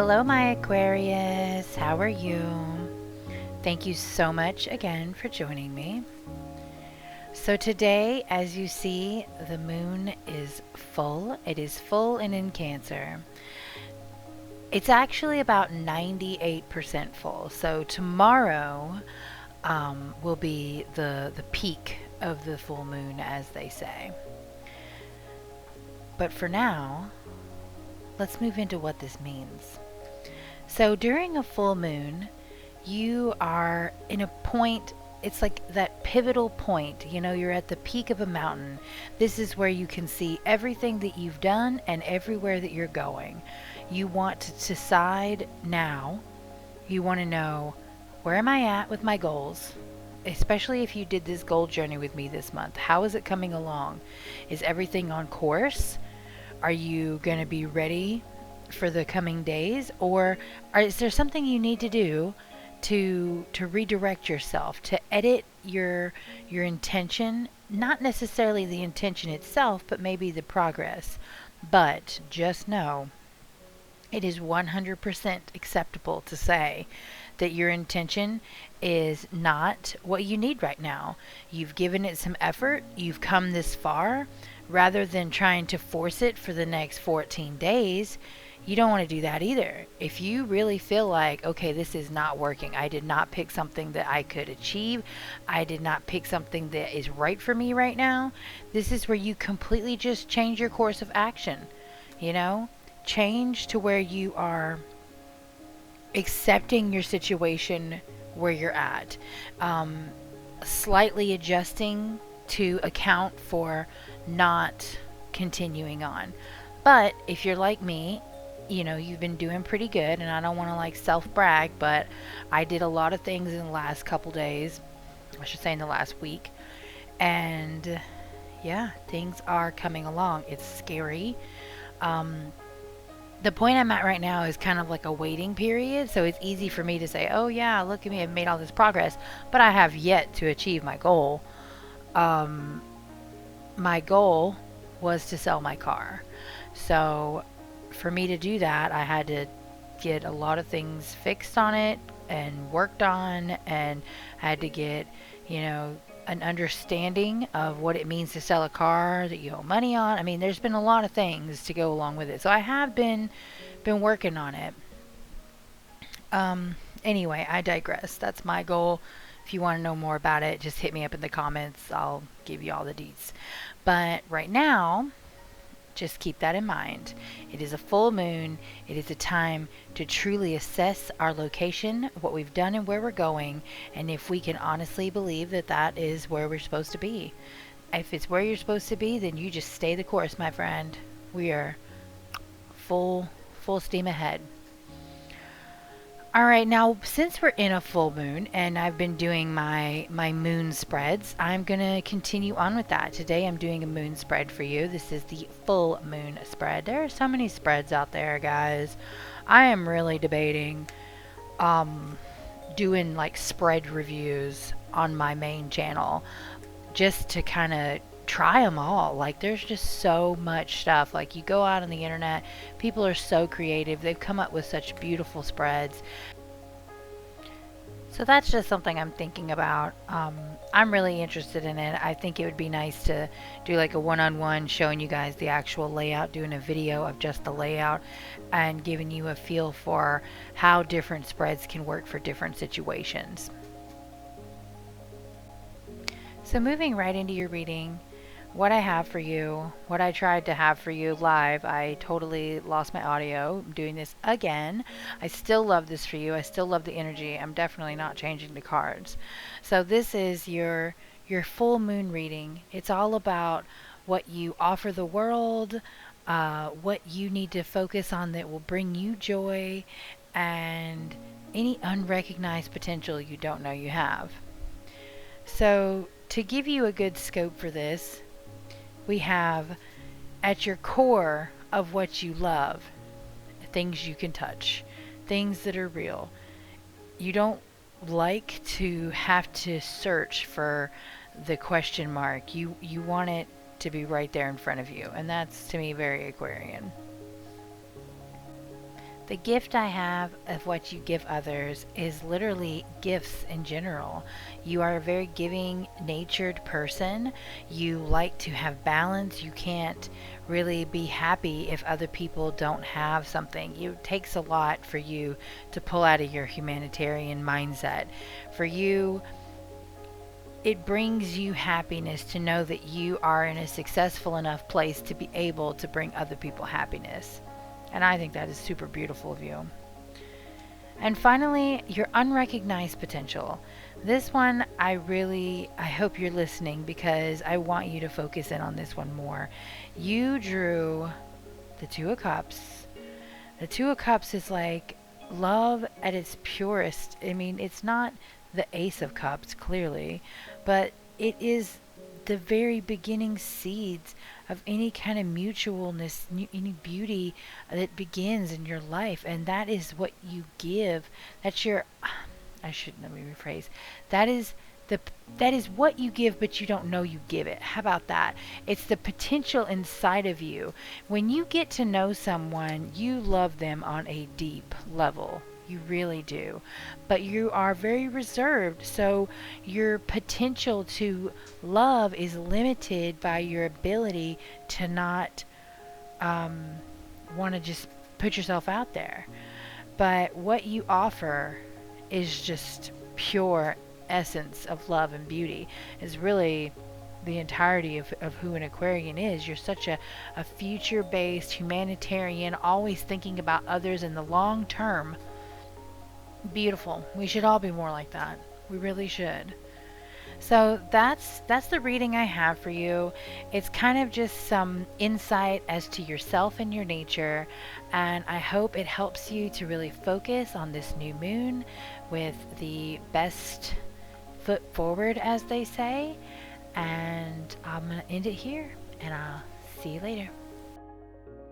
Hello, my Aquarius. How are you? Thank you so much again for joining me. So, today, as you see, the moon is full. It is full and in Cancer. It's actually about 98% full. So, tomorrow will be the peak of the full moon, as they say. But for now, let's move into what this means. So, during a full moon, you are in a point, it's like that pivotal point. You're at the peak of a mountain. This is where you can see everything that you've done and everywhere that you're going. You want to decide now. You want to know, where am I at with my goals? Especially if you did this goal journey with me this month. How is it coming along? Is everything on course? Are you going to be ready for the coming days? Or is there something you need to do to redirect yourself, to edit your intention, not necessarily the intention itself, but maybe the progress. But just know, it is 100% acceptable to say that your intention is not what you need right now. You've given it some effort, you've come this far. Rather than trying to force it for the next 14 days, you don't want to do that either. If you really feel like, okay, this is not working, I did not pick something that I could achieve, I did not pick something that is right for me right now, this is where you completely just change your course of action. Change to where you are accepting your situation where you're at, slightly adjusting to account for not continuing on. But if you're like me, you've been doing pretty good, and I don't want to self brag, but I did a lot of things in the last couple days, I should say in the last week, and yeah, things are coming along. It's scary. The point I'm at right now is kind of like a waiting period, so it's easy for me to say, oh yeah, look at me, I've made all this progress, but I have yet to achieve my goal. My goal was to sell my car. So for me to do that, I had to get a lot of things fixed on it and worked on, and I had to get, an understanding of what it means to sell a car that you owe money on. I mean, there's been a lot of things to go along with it. So I have been working on it. Anyway, I digress. That's my goal. If you want to know more about it, just hit me up in the comments. I'll give you all the deets. But right now, just keep that in mind. It is a full moon. It is a time to truly assess our location, what we've done and where we're going, and if we can honestly believe that that is where we're supposed to be. If it's where you're supposed to be, then you just stay the course, my friend. We are full steam ahead. All right, now since we're in a full moon and I've been doing my moon spreads, I'm going to continue on with that. Today I'm doing a moon spread for you. This is the full moon spread. There are so many spreads out there, guys. I am really debating doing spread reviews on my main channel just to kind of try them all. There's just so much stuff. You go out on the internet, people are so creative, they've come up with such beautiful spreads. So that's just something I'm thinking about. I'm really interested in it. I think it would be nice to do a one-on-one showing you guys the actual layout, doing a video of just the layout and giving you a feel for how different spreads can work for different situations. So moving right into your reading, what I have for you, what I tried to have for you live, I totally lost my audio. I'm doing this again. I still love this for you. I still love the energy. I'm definitely not changing the cards. So this is your full moon reading. It's all about what you offer the world, what you need to focus on that will bring you joy, and any unrecognized potential you don't know you have. So to give you a good scope for this, we have at your core of what you love, things you can touch, things that are real. You don't like to have to search for the question mark. You want it to be right there in front of you, and that's to me very Aquarian. The gift I have of what you give others is literally gifts in general. You are a very giving natured person. You like to have balance. You can't really be happy if other people don't have something. It takes a lot for you to pull out of your humanitarian mindset. For you, it brings you happiness to know that you are in a successful enough place to be able to bring other people happiness. And I think that is super beautiful of you. And finally, your unrecognized potential. This one, I hope you're listening because I want you to focus in on this one more. You drew the Two of Cups. The Two of Cups is like love at its purest. I mean, it's not the Ace of Cups, clearly, but it is the very beginning seeds of any kind of mutualness, any beauty that begins in your life. And that is what you give. That's your, let me rephrase. That is the, that is what you give, but you don't know you give it. How about that? It's the potential inside of you. When you get to know someone, you love them on a deep level. You really do. But you are very reserved. So your potential to love is limited by your ability to not want to just put yourself out there. But what you offer is just pure essence of love and beauty. Is really the entirety of who an Aquarian is. You're such a future-based humanitarian, always thinking about others in the long term. Beautiful. We should all be more like that. We really should. So that's the reading I have for you. It's kind of just some insight as to yourself and your nature, and I hope it helps you to really focus on this new moon with the best foot forward, as they say. And I'm going to end it here, and I'll see you later.